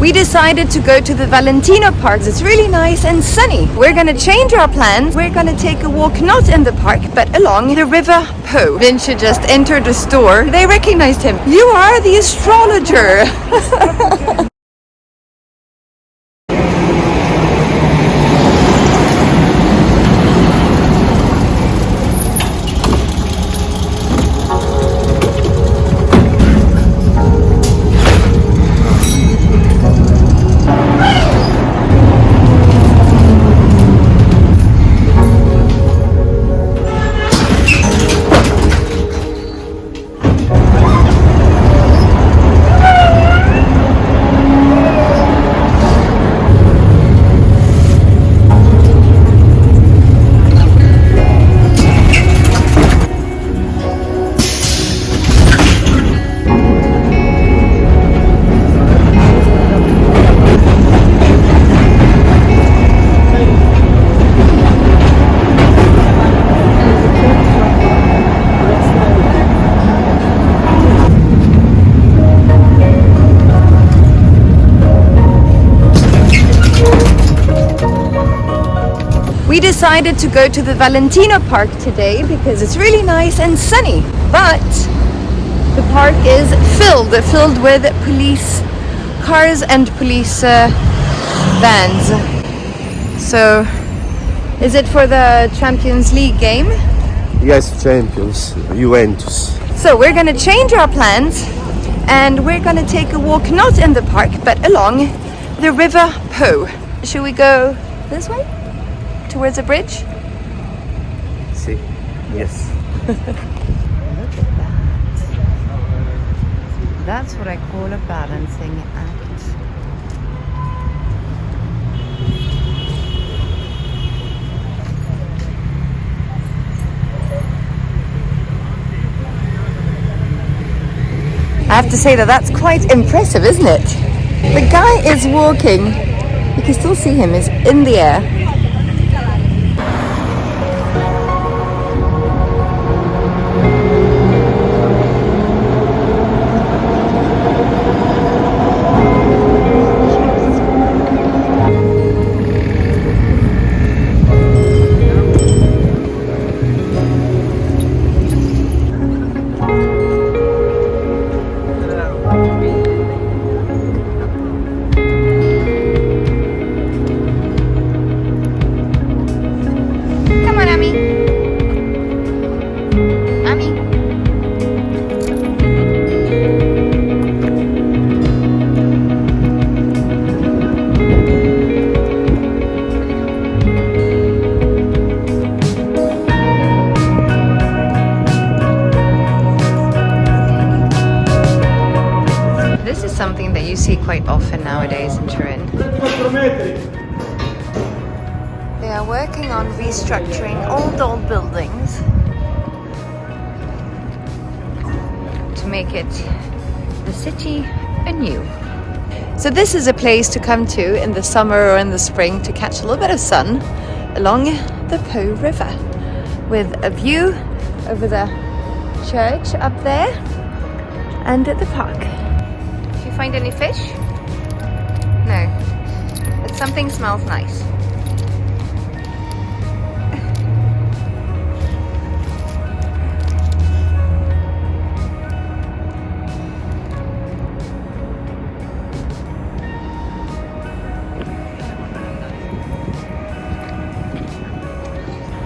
We decided to go to the Valentino Park. It's really nice and sunny. We're gonna change our plans. We're gonna take a walk not in the park but along the River Po. Vinci just entered the store. They recognized him. You are the astrologer. We decided to go to the Valentino Park today because it's really nice and sunny, but the park is filled with police cars and police vans. So, is it for the Champions League game? Yes, champions, Juventus. So we're gonna change our plans and we're gonna take a walk not in the park but along the River Po. Should we go this way? Towards the bridge? See, yes. Look at that. That's what I call a balancing act. I have to say that's quite impressive, isn't it? The guy is walking, you can still see him, is in the air. Something that you see quite often nowadays in Turin. They are working on restructuring old buildings to make it the city anew. So this is a place to come to in the summer or in the spring to catch a little bit of sun along the Po River with a view over the church up there and at the park. Find any fish? No, but something smells nice.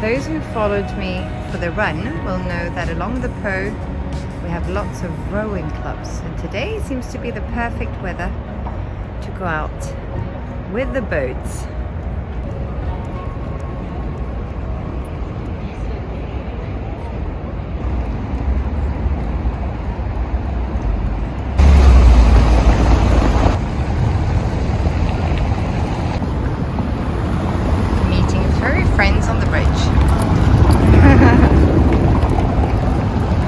Those who followed me for the run will know that along the Po we have lots of rowing clubs, and today seems to be the perfect weather to go out with the boats. Meeting furry friends on the bridge.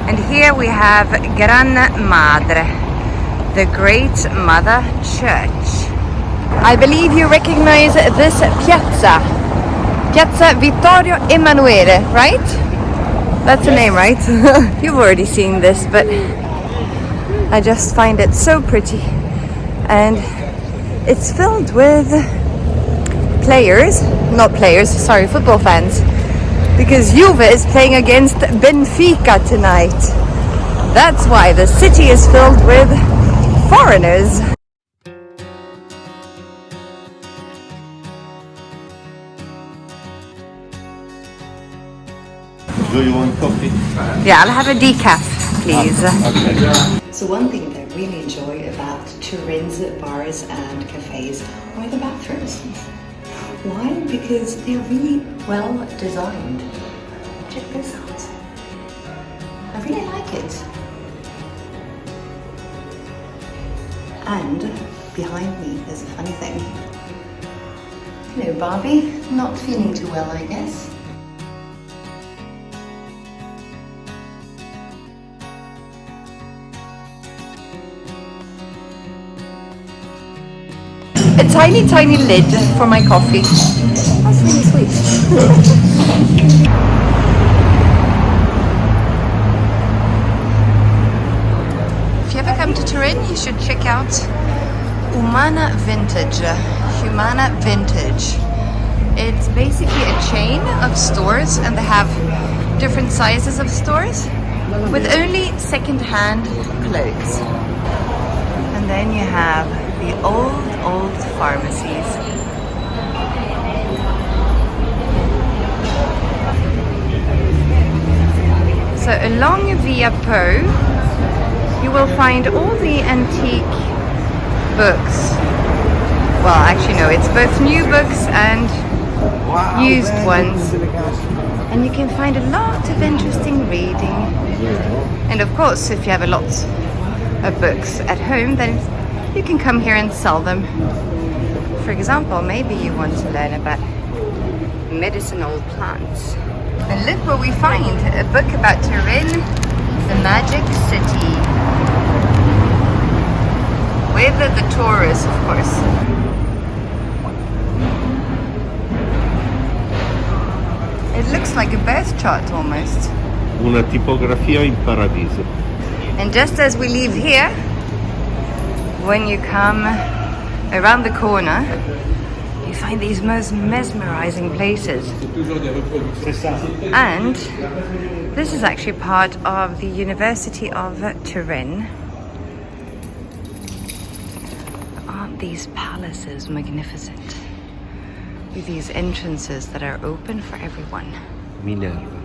And here we have Gran Madre, the Great Mother Church. I believe you recognize this piazza. Piazza Vittorio Emanuele, right? That's the name, right? You've already seen this, but I just find it so pretty. And It's filled with football fans. Because Juve is playing against Benfica tonight. That's why the city is filled with foreigners. Do you want coffee? Yeah, I'll have a decaf, please. Okay. So one thing that I really enjoy about Turin's bars and cafes are the bathrooms. Why? Because they're really well designed. Check this out. I really like it. And behind me there's a funny thing. Hello Barbie, not feeling too well I guess. A tiny, tiny lid for my coffee. That's really sweet. If you ever come to Turin, you should check out Humana Vintage. Humana Vintage. It's basically a chain of stores, and they have different sizes of stores with only second-hand clothes. And then you have the old pharmacies. So along Via Po, you will find all the antique books. Well, actually no, it's both new books and used ones. And you can find a lot of interesting reading. And of course, if you have a lot of books at home, then you can come here and sell them. For example, maybe you want to learn about medicinal plants. And look what we find, a book about Turin, the magic city. With the tourists, of course. It looks like a birth chart almost. Una tipografia in paradiso. And just as we leave here, when you come around the corner, you find these most mesmerizing places. And this is actually part of the University of Turin. Aren't these palaces magnificent? With these entrances that are open for everyone. Minerva.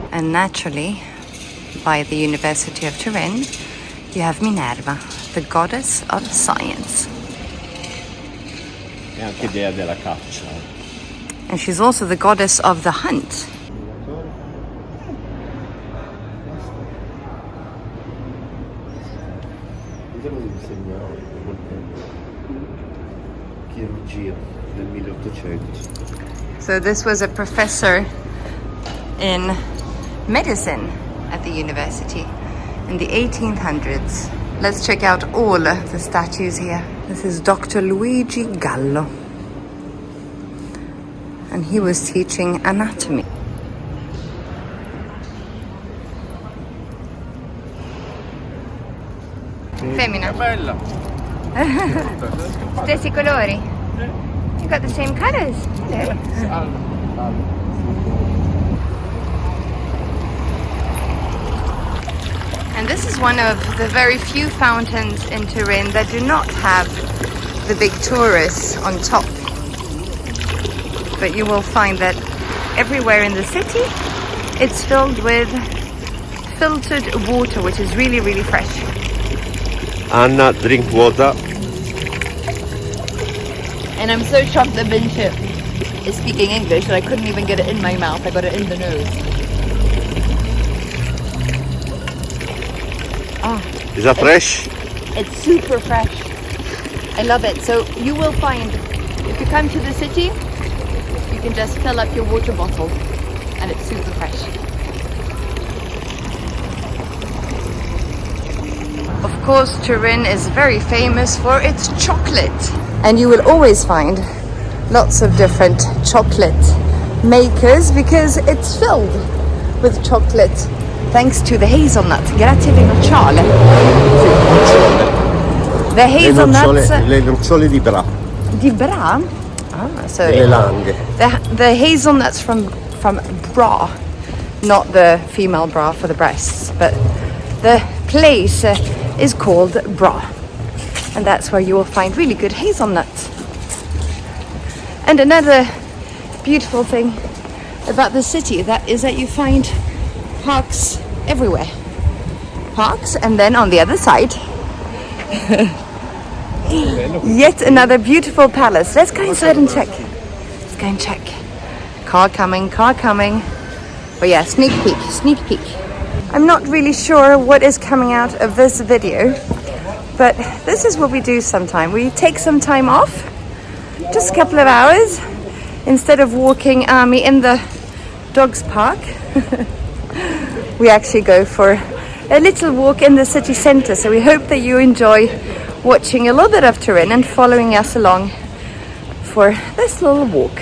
And naturally, by the University of Turin, you have Minerva, the goddess of science. E anche dea della caccia. And she's also the goddess of the hunt. Chirurgia nel 1800. So this was a professor in medicine at the university in the 1800s. Let's check out all the statues here. This is Dr. Luigi Gallo. And he was teaching anatomy. Femmina. Bella. Stessi colori. You got the same colors. Hello. And this is one of the very few fountains in Turin that do not have the big tourists on top. But you will find that everywhere in the city, it's filled with filtered water, which is really, really fresh. Anna, drink water. And I'm so shocked that Vinci is speaking English that I couldn't even get it in my mouth. I got it in the nose. Is that fresh? It's super fresh. I love it. So you will find, if you come to the city, you can just fill up your water bottle and it's super fresh. Of course, Turin is very famous for its chocolate. And you will always find lots of different chocolate makers because it's filled with chocolate thanks to the hazelnut. Grazie le nocciole. The hazelnuts Le nocciole di Bra, di Bra. So delle Langhe. the hazelnuts from bra, not the female bra for the breasts, but the place is called Bra, and that's where you will find really good hazelnuts. And another beautiful thing about the city is that you find parks everywhere. Parks, and then on the other side yet another beautiful palace. Let's go inside and check. Let's go and check. Car coming, car coming. But yeah, sneak peek. I'm not really sure what is coming out of this video, but this is what we do sometime. We take some time off, just a couple of hours, instead of walking Army in the dogs park. We actually go for a little walk in the city center. So we hope that you enjoy watching a little bit of Turin and following us along for this little walk.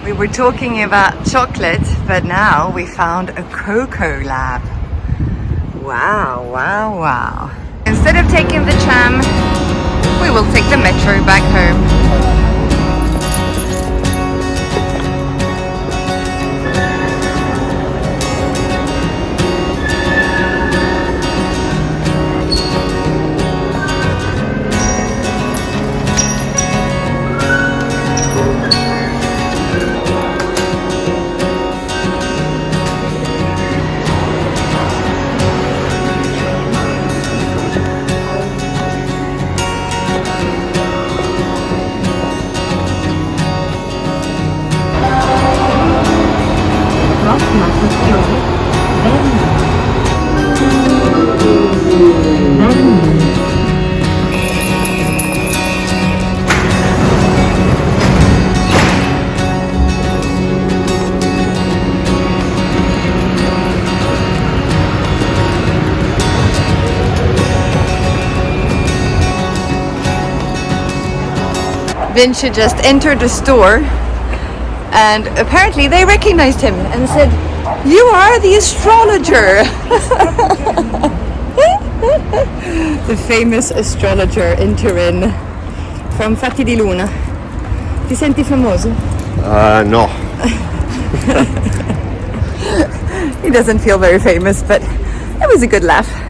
We were talking about chocolate, but now we found a cocoa lab. Wow. Instead of taking the tram, we will take the metro back home. Vinci just entered the store, and apparently they recognized him and said, "You are the astrologer." The famous astrologer in Turin from Fatti di Luna. Ti senti famoso? No. He doesn't feel very famous, but it was a good laugh.